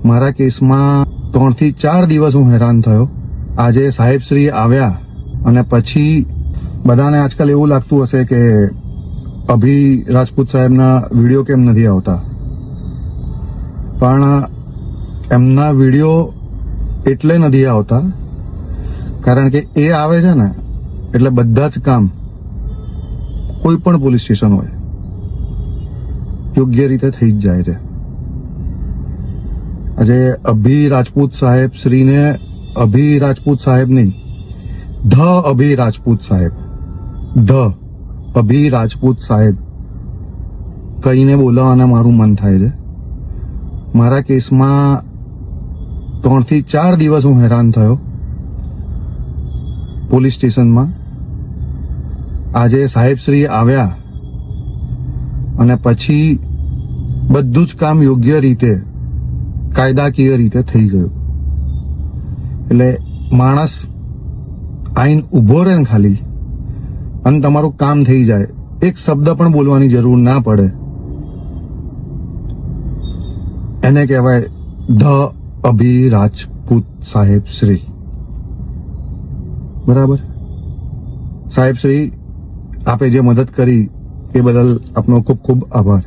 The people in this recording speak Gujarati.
મારા કેસમાં 3 થી 4 દિવસ હું હેરાન થયો. આજે સાહેબશ્રી આવ્યા અને પછી બધાને આજકાલ એવું લાગતું હશે કે અભી રાજપૂત સાહેબના વિડીયો કેમ નથી આવતા, પણ એમના વિડીયો એટલે નથી આવતા કારણ કે એ આવે છે ને એટલે બધા જ કામ કોઈ પણ પોલીસ સ્ટેશન હોય યોગ્ય રીતે થઈ જ જાય છે. આજે અભી રાજપૂત સાહેબ શ્રીને અભી રાજપૂત સાહેબ નહીં, ધ અભી રાજપૂત સાહેબ, ધ અભી રાજપૂત સાહેબ કહીને બોલાવવાના મારું મન થાય છે. મારા કેસમાં 3 થી 4 દિવસ હું હેરાન થયો પોલીસ સ્ટેશનમાં. આજે સાહેબશ્રી આવ્યા અને પછી બધું જ કામ યોગ્ય રીતે કાયદાકીય રીતે થઈ ગયું. એટલે માણસ આઈને ઊભો રહે ને ખાલી અને તમારું કામ થઈ જાય, એક શબ્દ પણ બોલવાની જરૂર ના પડે, એને કહેવાય ધ અભી રાજપૂત સાહેબ શ્રી. બરાબર? સાહેબ શ્રી, આપે જે મદદ કરી એ બદલ આપનો ખૂબ ખૂબ આભાર.